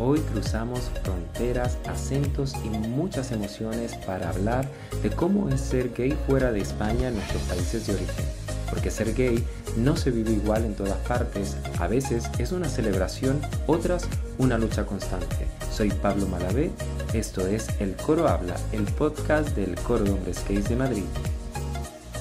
Hoy cruzamos fronteras, acentos y muchas emociones para hablar de cómo es ser gay fuera de España en nuestros países de origen. Porque ser gay no se vive igual en todas partes, a veces es una celebración, otras una lucha constante. Soy Pablo Malavé, esto es El Coro Habla, el podcast del Coro de Hombres Gays de Madrid.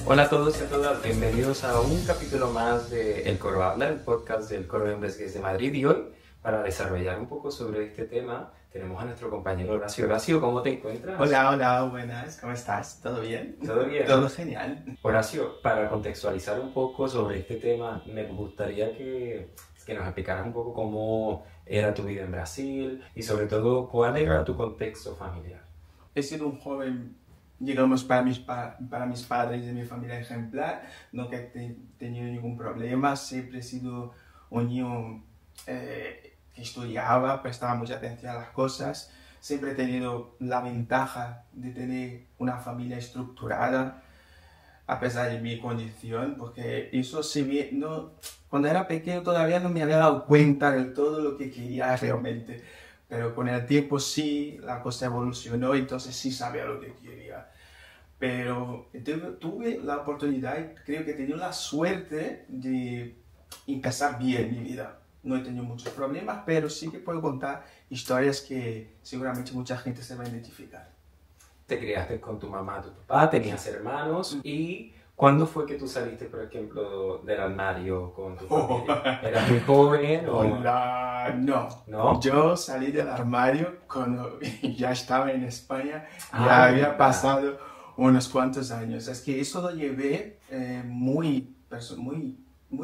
Hola a todos y a todas, bienvenidos a un capítulo más de El Coro Habla, el podcast del Coro de Hombres Gays de Madrid. Y hoy, para desarrollar un poco sobre este tema, tenemos a nuestro compañero Horacio. Horacio, ¿cómo te encuentras? Hola, buenas, ¿cómo estás? ¿Todo bien? ¿Todo bien? Todo genial. Horacio, para contextualizar un poco sobre este tema, me gustaría que nos explicaras un poco cómo era tu vida en Brasil y sobre todo cuál era tu contexto familiar. He sido un joven, digamos, para mis padres y mi familia ejemplar, no que he tenido ningún problema, siempre he sido un niño que estudiaba, prestaba mucha atención a las cosas, siempre he tenido la ventaja de tener una familia estructurada, a pesar de mi condición, porque eso cuando era pequeño todavía no me había dado cuenta de todo lo que quería realmente, pero con el tiempo sí, la cosa evolucionó, entonces sí sabía lo que quería. Pero tuve la oportunidad y creo que he tenido la suerte de empezar bien mi vida. No he tenido muchos problemas, pero sí que puedo contar historias que seguramente mucha gente se va a identificar. Te criaste con tu mamá, tu papá, tenías hermanos. ¿Y cuándo fue que tú saliste, por ejemplo, del armario con tu familia? ¿Eras muy joven o...? No. Yo salí del armario cuando ya estaba en España, ya había pasado unos cuantos años. Es que eso lo llevé muy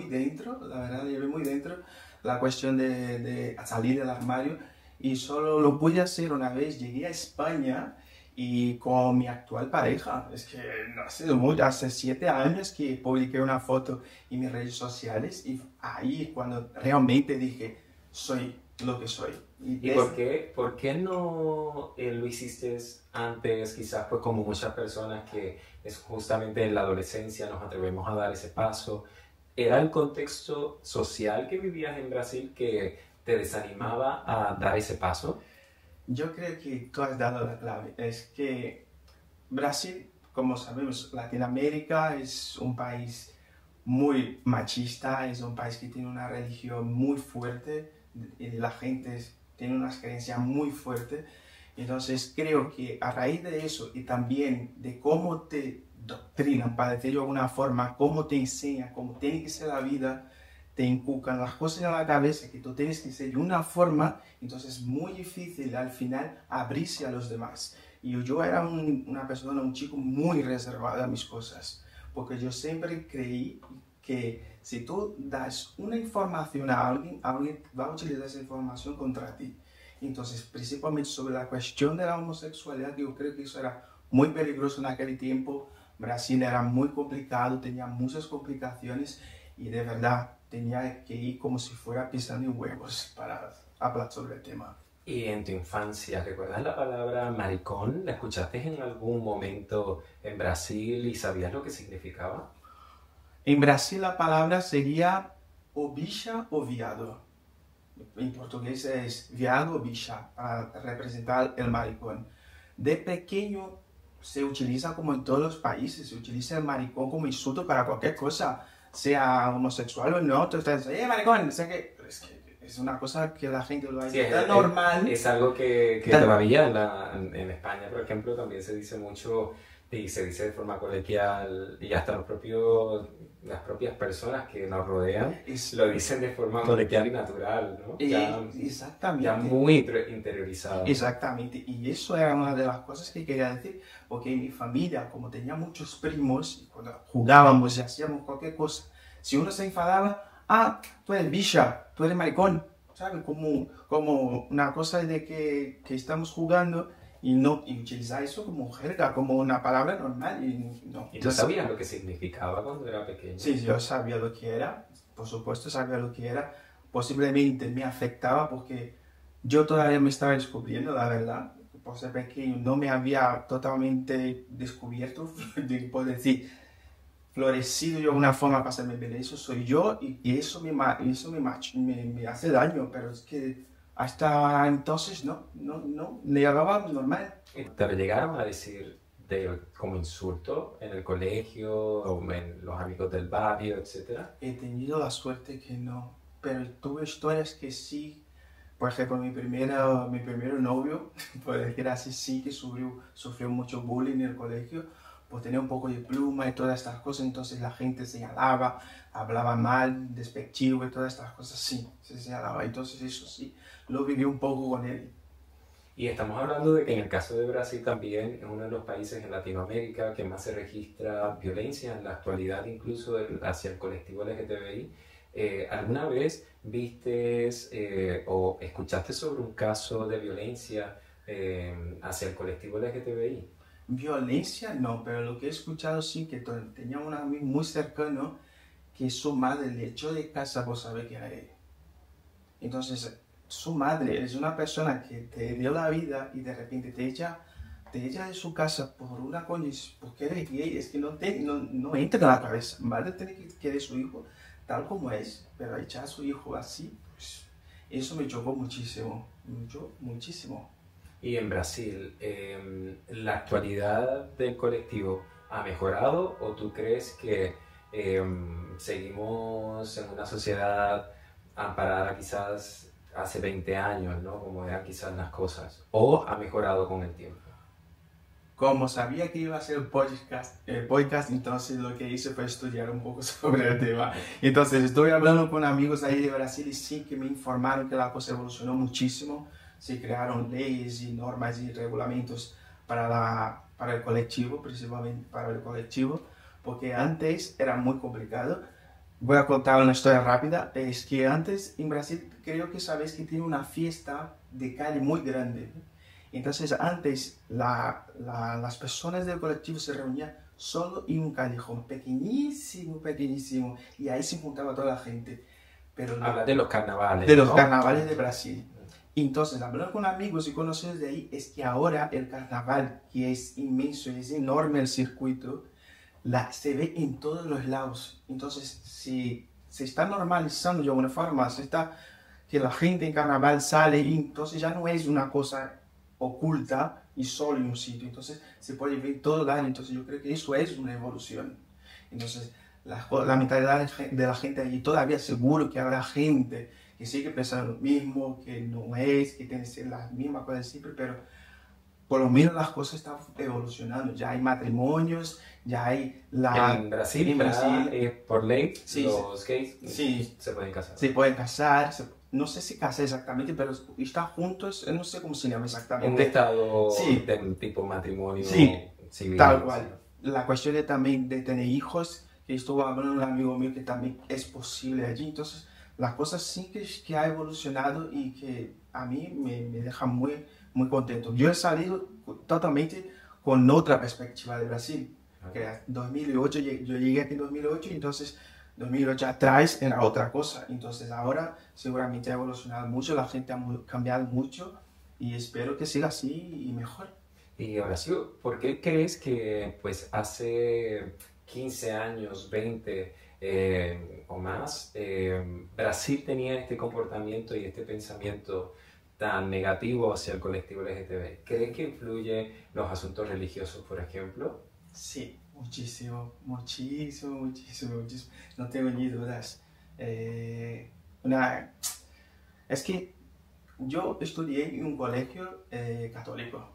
dentro, la verdad, lo llevé muy dentro, la cuestión de salir del armario, y solo lo pude hacer una vez. Llegué a España y con mi actual pareja, es que no ha sido mucho, hace 7 años que publiqué una foto en mis redes sociales, y ahí cuando realmente dije, soy lo que soy. ¿Y por qué no lo hiciste antes? Quizás pues como muchas personas que es justamente en la adolescencia nos atrevemos a dar ese paso. ¿Era el contexto social que vivías en Brasil que te desanimaba a dar ese paso? Yo creo que tú has dado la clave. Es que Brasil, como sabemos, Latinoamérica es un país muy machista, es un país que tiene una religión muy fuerte y la gente tiene unas creencias muy fuertes. Entonces creo que a raíz de eso y también de cómo te doctrinan, para decirlo de alguna forma, cómo te enseñan, cómo tiene que ser la vida, te inculcan las cosas en la cabeza que tú tienes que ser de una forma, entonces es muy difícil al final abrirse a los demás. Y yo era una persona, un chico muy reservado a mis cosas, porque yo siempre creí que si tú das una información a alguien va a utilizar esa información contra ti. Entonces, principalmente sobre la cuestión de la homosexualidad, yo creo que eso era muy peligroso en aquel tiempo. Brasil era muy complicado, tenía muchas complicaciones y de verdad tenía que ir como si fuera pisando en huevos para hablar sobre el tema. ¿Y en tu infancia recuerdas la palabra maricón? ¿La escuchaste en algún momento en Brasil y sabías lo que significaba? En Brasil la palabra sería o bicha o viado. En portugués es viado o bicha, para representar el maricón. De pequeño se utiliza, como en todos los países, se utiliza el maricón como insulto para cualquier cosa, sea homosexual o no. Tú estás diciendo, maricón, o sea que es una cosa que la gente lo hace tan normal. Es algo que todavía en España, por ejemplo, también se dice mucho y se dice de forma coloquial, y hasta las propias personas que nos rodean lo dicen de forma coloquial y natural, ¿no? Exactamente. Ya muy interiorizado. Exactamente, y eso era una de las cosas que quería decir, porque en mi familia, como tenía muchos primos, cuando jugábamos y hacíamos cualquier cosa, si uno se enfadaba, tú eres bicha, tú eres maricón, ¿sabes? Como una cosa de que estamos jugando y utilizar eso como jerga, como una palabra normal. ¿Y tú sabías lo que significaba cuando era pequeño? Sí, yo sabía lo que era, por supuesto sabía lo que era. Posiblemente me afectaba porque yo todavía me estaba descubriendo, la verdad. Por ser pequeño no me había totalmente descubierto, por decir, florecido de alguna forma para hacerme ver. Eso soy yo y eso me hace daño, pero es que Hasta entonces no, le hablaba normal. ¿Te lo llegaron a decir como insulto en el colegio o en los amigos del barrio, etcétera? He tenido la suerte que no, pero tuve historias que sí. Por ejemplo, mi primer novio, por decir así, sí que sufrió mucho bullying en el colegio, pues tenía un poco de pluma y todas estas cosas, entonces la gente señalaba, hablaba mal, despectivo y todas estas cosas, sí, se señalaba. Entonces eso sí, lo viví un poco con él. Y estamos hablando de que en el caso de Brasil también es uno de los países en Latinoamérica que más se registra violencia en la actualidad, incluso hacia el colectivo LGTBI. ¿Alguna vez vistes o escuchaste sobre un caso de violencia hacia el colectivo LGTBI? Violencia no, pero lo que he escuchado sí que tenía un amigo muy cercano que su madre le echó de casa por saber que era gay. Entonces, su madre es una persona que te dio la vida y de repente te echa de su casa por una condición, porque eres gay, es que no entra en la cabeza. Madre tiene que querer su hijo tal como es, pero echar a su hijo así, pues, eso me chocó muchísimo, muchísimo. Y en Brasil, ¿la actualidad del colectivo ha mejorado o tú crees que seguimos en una sociedad amparada quizás hace 20 años, ¿no? Como eran quizás las cosas, o ha mejorado con el tiempo? Como sabía que iba a hacer podcast, entonces lo que hice fue estudiar un poco sobre el tema. Entonces estoy hablando con amigos ahí de Brasil y sí que me informaron que la cosa evolucionó muchísimo. Se crearon leyes y normas y regulamentos para el colectivo, principalmente para el colectivo, porque antes era muy complicado. Voy a contar una historia rápida. Es que antes en Brasil creo que sabes que tiene una fiesta de calle muy grande. Entonces antes las personas del colectivo se reunían solo en un callejón pequeñísimo, pequeñísimo, y ahí se juntaba toda la gente. Pero Habla de los carnavales, de los ¿no? carnavales de Brasil. Entonces, hablando con amigos y conocidos de ahí, es que ahora el carnaval, que es inmenso, es enorme el circuito, se ve en todos los lados. Entonces, si se está normalizando de alguna forma, se está que la gente en carnaval sale, y entonces ya no es una cosa oculta y solo en un sitio. Entonces, se puede ver todo el año. Entonces, yo creo que eso es una evolución. Entonces, la mentalidad de la gente allí, todavía seguro que habrá gente que sigue pensando lo mismo, que no es, que tiene que ser la misma cosa de siempre, pero por lo menos las cosas están evolucionando. Ya hay matrimonios, ya hay En Brasil, por ley, sí, los gays sí, se pueden casar. se pueden casar, no sé si casar exactamente, pero están juntos, no sé cómo se llama exactamente. Un estado Sí. de un tipo matrimonio civil. Tal cual. La cuestión de también de tener hijos, que estuvo hablando un amigo mío que también es posible allí. Entonces, la cosa sí que ha evolucionado y que a mí me deja muy contento. Yo he salido totalmente con otra perspectiva de Brasil. Que en 2008, yo llegué aquí en 2008 y entonces 2008 atrás era otra cosa. Entonces ahora seguramente ha evolucionado mucho, la gente ha cambiado mucho y espero que siga así y mejor. Y Horacio, ¿por qué crees que pues hace 15 años, 20 o más, Brasil tenía este comportamiento y este pensamiento tan negativo hacia el colectivo LGTB? ¿Crees que influye los asuntos religiosos, por ejemplo? Sí, muchísimo, muchísimo, muchísimo, muchísimo. No tengo ni dudas. Una, es que yo estudié en un colegio católico.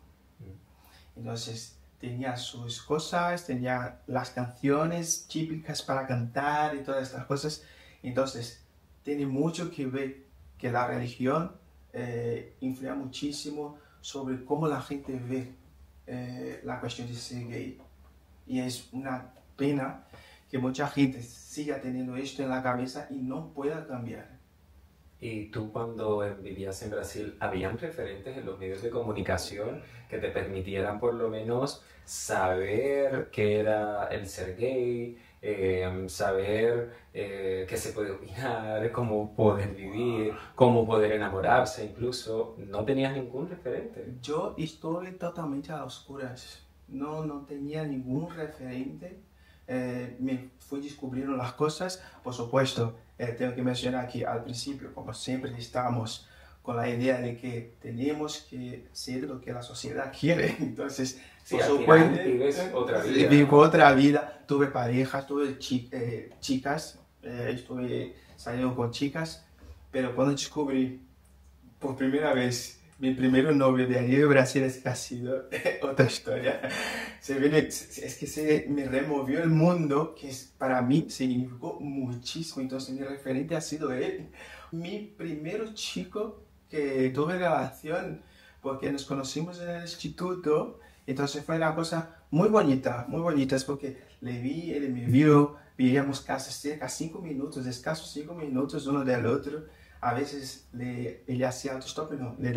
Entonces tenía sus cosas, tenía las canciones típicas para cantar y todas estas cosas. Entonces tiene mucho que ver que la religión influye muchísimo sobre cómo la gente ve la cuestión de ser gay. Y es una pena que mucha gente siga teniendo esto en la cabeza y no pueda cambiar. Y tú cuando vivías en Brasil, ¿habían referentes en los medios de comunicación que te permitieran por lo menos saber qué era el ser gay, saber qué se puede opinar, cómo poder vivir, cómo poder enamorarse incluso? ¿No tenías ningún referente? Yo estoy totalmente a oscuras. No tenía ningún referente. Me fui descubriendo las cosas. Por supuesto, tengo que mencionar que al principio, como siempre, estábamos con la idea de que tenemos que ser lo que la sociedad quiere. Entonces, sí, al final vives otra vida. Vivo otra vida, tuve parejas, tuve chicas, estuve saliendo con chicas, pero cuando descubrí por primera vez mi primer novio de allí de Brasil, es que ha sido otra historia. Es que se me removió el mundo, que para mí significó muchísimo. Entonces mi referente ha sido él. Mi primer chico que tuve relación, porque nos conocimos en el instituto. Entonces fue una cosa muy bonita, es porque le vi, él me vio, vivíamos casi cerca 5 minutos, escasos 5 minutos uno del otro. A veces él hacía autostop, no, le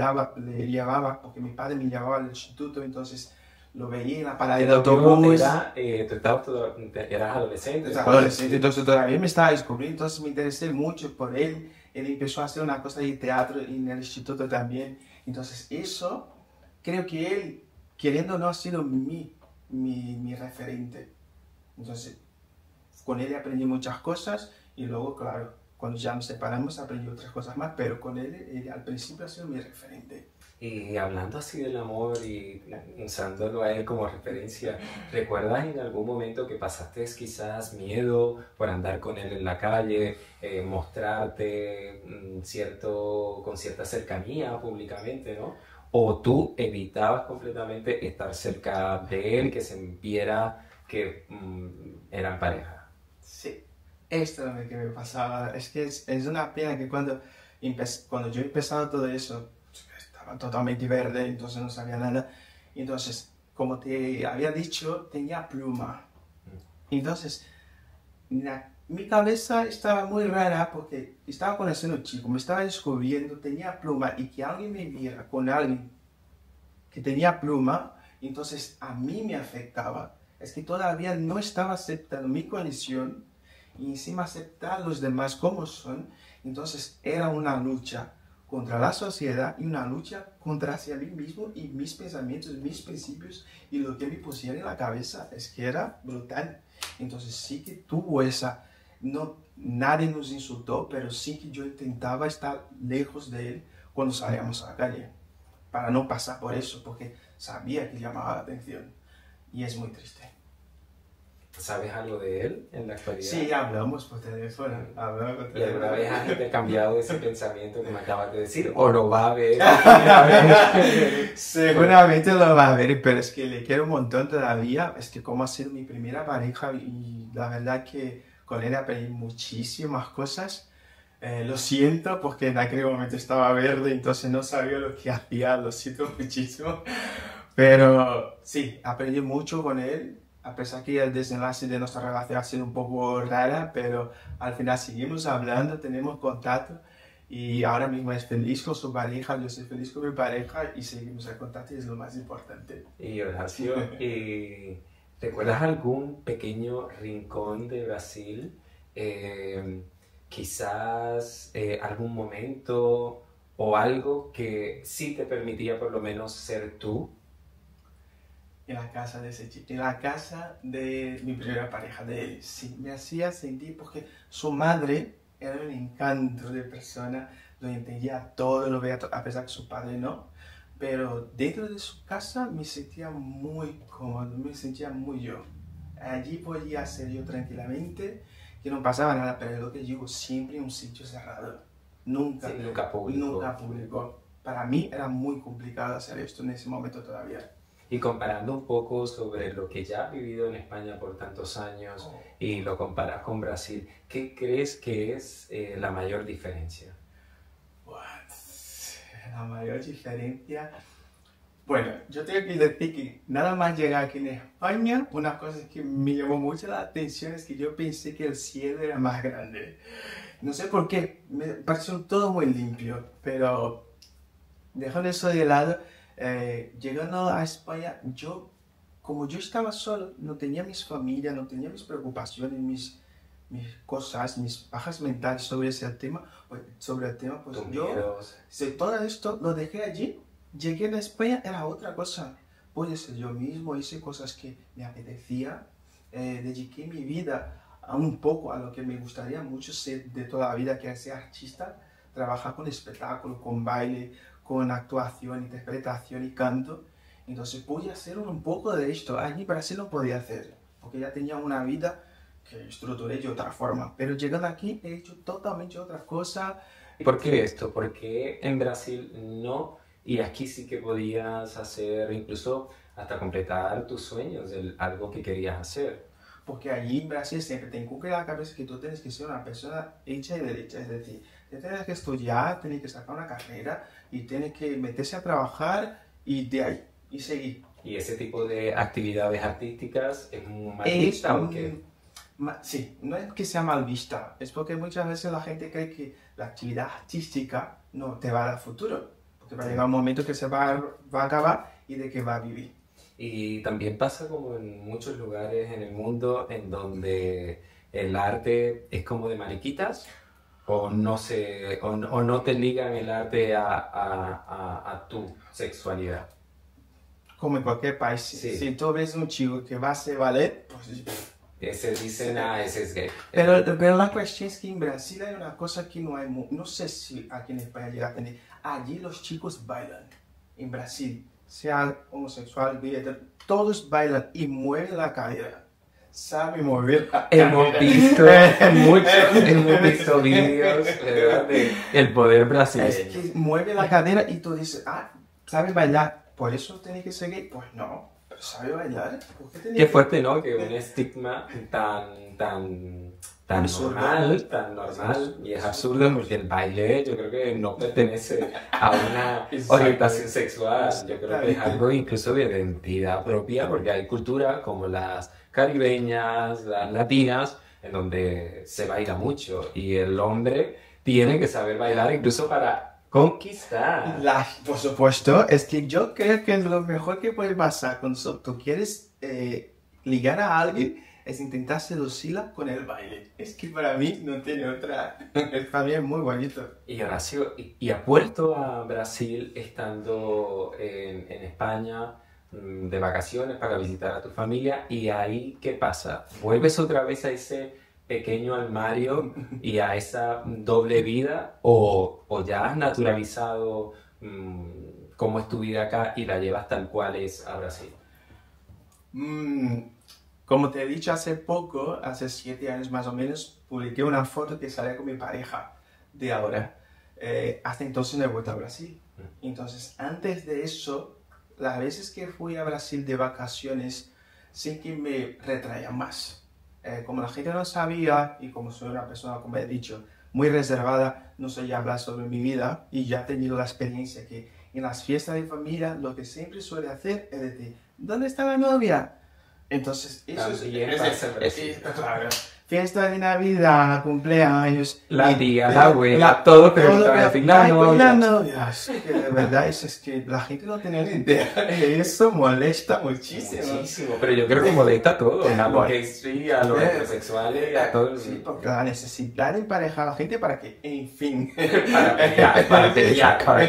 llevaba, porque mi padre me llevaba al instituto, entonces lo veía en la parada de autobús. Eras adolescente. Adolescente, entonces todavía me estaba descubriendo, entonces me interesé mucho por él. Él empezó a hacer una cosa de teatro en el instituto también. Entonces eso, creo que él, queriendo o no, ha sido mi referente. Entonces, con él aprendí muchas cosas y luego, claro, cuando ya nos separamos aprendí otras cosas más, pero con él al principio ha sido mi referente. Y hablando así del amor y usándolo a él como referencia, ¿recuerdas en algún momento que pasaste quizás miedo por andar con él en la calle, mostrarte con cierta cercanía públicamente, ¿no? ¿O tú evitabas completamente estar cerca de él, que se viera que eran pareja? Sí, esto es lo que me pasaba. Es que es una pena que cuando yo empezaba todo eso, estaba totalmente verde, entonces no sabía nada. Entonces, como te había dicho, tenía pluma. Entonces, mi cabeza estaba muy rara porque estaba conociendo a un chico, me estaba descubriendo, tenía pluma, y que alguien me viera con alguien que tenía pluma, entonces a mí me afectaba. Es que todavía no estaba aceptando mi condición y encima aceptar a los demás como son. Entonces era una lucha contra la sociedad y una lucha contra hacia mí mismo y mis pensamientos, mis principios y lo que me pusieron en la cabeza. Es que era brutal. Entonces sí que tuvo esa... No, nadie nos insultó, pero sí que yo intentaba estar lejos de él cuando salíamos a la calle, para no pasar por eso, porque sabía que llamaba la atención. Y es muy triste. ¿Sabes algo de él en la actualidad? Sí, hablamos por teléfono. ¿Y alguna vez has cambiado ese pensamiento que me acabas de decir? ¿O lo va a ver? Seguramente lo va a ver, pero es que le quiero un montón todavía. Es que como ha sido mi primera pareja y la verdad que con él aprendí muchísimas cosas. Lo siento porque en aquel momento estaba verde, entonces no sabía lo que hacía, lo siento muchísimo. Pero sí, aprendí mucho con él. A pesar que el desenlace de nuestra relación ha sido un poco rara, pero al final seguimos hablando, tenemos contacto y ahora mismo es feliz con su pareja, yo soy feliz con mi pareja y seguimos en contacto y es lo más importante. Y Horacio, ¿recuerdas algún pequeño rincón de Brasil? Quizás algún momento o algo que sí te permitía por lo menos ser tú. En la casa de ese chico, en la casa de mi primera pareja, de él, sí, me hacía sentir porque su madre era un encanto de persona, lo entendía todo, lo veía todo, a pesar que su padre no, pero dentro de su casa me sentía muy cómodo, me sentía muy yo. Allí podía ser yo tranquilamente, que no pasaba nada, pero lo que digo, siempre en un sitio cerrado, nunca, Sí, nunca público. Nunca público. Para mí era muy complicado hacer esto en ese momento todavía. Y comparando un poco sobre lo que ya has vivido en España por tantos años y lo comparas con Brasil, ¿qué crees que es la mayor diferencia? La mayor diferencia... Bueno, yo tengo que decir que nada más llegar aquí en España, una cosa que me llamó mucho la atención es que yo pensé que el cielo era más grande. No sé por qué, me pareció todo muy limpio, pero dejando eso de lado, llegando a España, como yo estaba solo, no tenía mis familias, no tenía mis preocupaciones, mis cosas, mis bajas mentales sobre ese tema, pues todo esto lo dejé allí. Llegué a España, era otra cosa. Pude ser yo mismo, hice cosas que me apetecía, dediqué mi vida a un poco a lo que me gustaría mucho ser de toda la vida, que es ser artista, trabaja con espectáculo, con baile, con actuación, interpretación y canto. Entonces pude hacer un poco de esto. Allí en Brasil no podía hacer, porque ya tenía una vida que estructuré de otra forma. Pero llegando aquí he hecho totalmente otra cosa. ¿Por qué esto? Porque en Brasil no, y aquí sí que podías hacer incluso hasta completar tus sueños, algo que querías hacer. Porque allí en Brasil siempre te inculca en la cabeza que tú tienes que ser una persona hecha y derecha. Es decir, te tienes que estudiar, tienes que sacar una carrera y tienes que meterse a trabajar y de ahí, y seguir. ¿Y ese tipo de actividades artísticas es muy Es machista o qué? Sí, no es que sea mal vista, es porque muchas veces la gente cree que la actividad artística no te va a dar futuro, porque va a llegar un momento que va a acabar y de que va a vivir. Y también pasa como en muchos lugares en el mundo en donde el arte es como de mariquitas o o no te ligan el arte a tu sexualidad. Como en cualquier país, Sí, si tú ves un chico que va a hacer ballet, pues... ese dicen, ah, ese es gay. Pero la cuestión es que en Brasil hay una cosa que no hay, no sé si aquí en España llega a tener, allí los chicos bailan, en Brasil, sea homosexual, gay, todos bailan y mueven la cadera, saben mover la Hemos cadera. visto hemos visto vídeos, ¿verdad? De el poder Es brasileño. que mueve la cadera y tú dices, ah, sabe bailar, por eso tiene que ser gay. Pues no, pero sabe bailar. ¿Por qué tiene Qué que- fuerte, ¿no? Que un estigma tan Absurdo. normal, y es absurdo porque el baile yo creo que no pertenece a una Exacto. orientación sexual, yo creo que es algo incluso de identidad propia porque hay culturas como las caribeñas, las latinas, en donde se baila mucho y el hombre tiene que saber bailar incluso para conquistar. Por supuesto, es que yo creo que lo mejor que puede pasar cuando tú quieres ligar a alguien es intentar seducirla con el baile. Es que para mí no tiene otra. Para mí es muy bonito. Y Horacio, ¿y has vuelto a Brasil estando en España de vacaciones para visitar a tu familia? ¿Y ahí qué pasa? ¿Vuelves otra vez a ese pequeño armario y a esa doble vida? ¿O ya has naturalizado cómo es tu vida acá y la llevas tal cual es a Brasil? Como te he dicho hace poco, hace 7 años más o menos, publiqué una foto que salía con mi pareja de ahora. Hasta entonces no he vuelto a Brasil. Entonces, antes de eso, las veces que fui a Brasil de vacaciones, sí que me retraía más. Como la gente no sabía, y como soy una persona, como he dicho, muy reservada, no soy hablar sobre mi vida, y ya he tenido la experiencia que en las fiestas de familia, lo que siempre suele hacer es decir, ¿dónde está la novia? Entonces, eso También es, pasa en Brasil. claro. Fiesta de Navidad, cumpleaños. La y- tía, la abuela, todo preguntan pero- al final, ay, pues, ¿no? la novia. Sí, que de verdad es que la gente no tiene ni idea. Eso molesta muchísimo. Muchísimo, pero yo creo que molesta a todos, a los Bueno. gays y a los heterosexuales y a todos. Sí, porque la necesidad de emparejar a la gente para que, en fin. Para que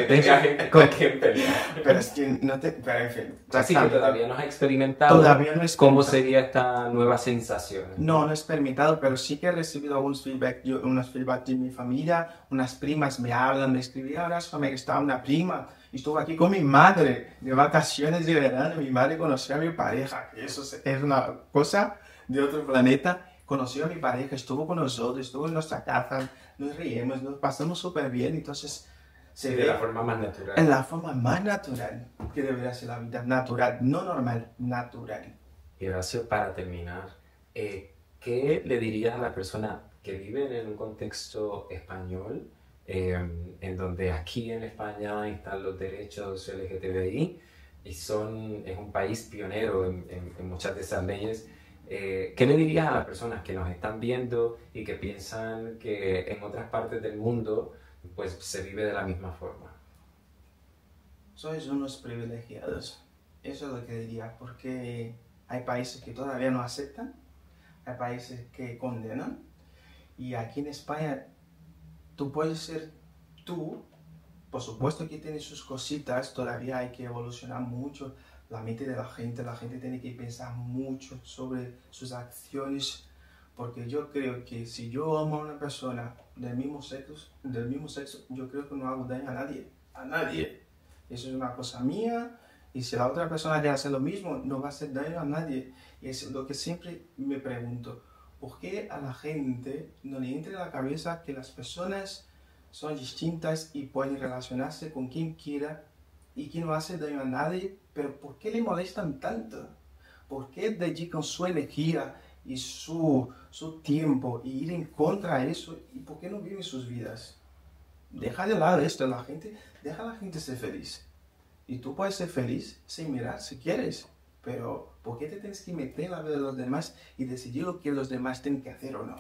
tenga gente con quien pelear. Pero es que no te. Pero en fin. Así que todavía no has experimentado Todavía no he cómo experimentado. sería esta nueva sensación. No, no he experimentado, pero sí que he recibido algunos feedback, unos feedback de mi familia, unas primas me hablan, me escribían, ahora me estaba una prima, y estuve aquí con mi madre de vacaciones de verano, mi madre conoció a mi pareja, eso es una cosa de otro planeta, conoció a mi pareja, estuvo con nosotros, estuvo en nuestra casa, nos reímos, nos pasamos súper bien, entonces se Sí, ve de la forma más natural. en la forma más natural que debería ser la vida, natural, no normal, natural. Y Horacio, para terminar, ¿qué le dirías a la persona que vive en un contexto español, en donde aquí en España están los derechos LGTBI y es un país pionero en muchas de esas leyes? ¿Qué le dirías a las personas que nos están viendo y que piensan que en otras partes del mundo pues, se vive de la misma forma? Sois unos privilegiados. Eso es lo que diría, porque hay países que todavía no aceptan, hay países que condenan, y aquí en España tú puedes ser tú, por supuesto que tiene sus cositas, todavía hay que evolucionar mucho la mente de la gente tiene que pensar mucho sobre sus acciones, Porque yo creo que si yo amo a una persona del mismo sexo, yo creo que no hago daño a nadie. A nadie. Eso es una cosa mía. Y si la otra persona le hace lo mismo, no va a hacer daño a nadie. Y es lo que siempre me pregunto. ¿Por qué a la gente no le entra en la cabeza que las personas son distintas y pueden relacionarse con quien quiera y que no hace daño a nadie? Pero ¿por qué le molestan tanto? ¿Por qué dedican su energía y su tiempo y ir en contra de eso? ¿Y por qué no viven sus vidas? Deja de lado esto, deja a la gente ser feliz. Y tú puedes ser feliz sin mirar si quieres. Pero ¿por qué te tienes que meter en la vida de los demás y decidir lo que los demás tienen que hacer o no?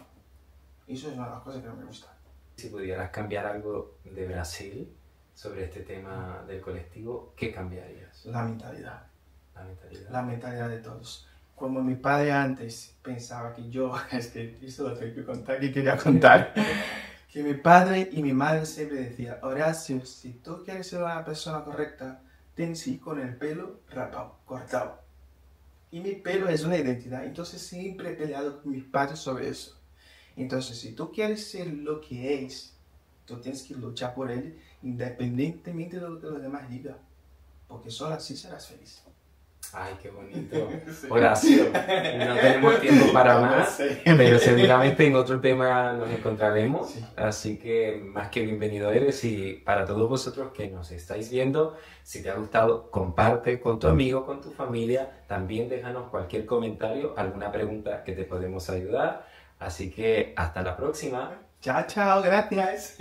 Eso es una de las cosas que no me gusta. Si pudieras cambiar algo de Brasil sobre este tema del colectivo, ¿qué cambiarías? La mentalidad. La mentalidad. La mentalidad de todos. Como mi padre antes pensaba que yo, es que eso lo tengo que contar, que quería contar, que mi padre y mi madre siempre decían, Horacio, si tú quieres ser una persona correcta, tienes que ir con el pelo rapado, cortado. Y mi pelo es una identidad, entonces siempre he peleado con mis padres sobre eso. Entonces, si tú quieres ser lo que es, tú tienes que luchar por él independientemente de lo que los demás digan, porque solo así serás feliz. Ay, qué bonito. Horacio, no tenemos tiempo para más, pero seguramente en otro tema nos encontraremos. Sí. Así que más que bienvenido eres, y para todos vosotros que nos estáis viendo, si te ha gustado, comparte con tu amigo, con tu familia. También déjanos cualquier comentario, alguna pregunta que te podemos ayudar. Así que hasta la próxima. Chao, chao, gracias.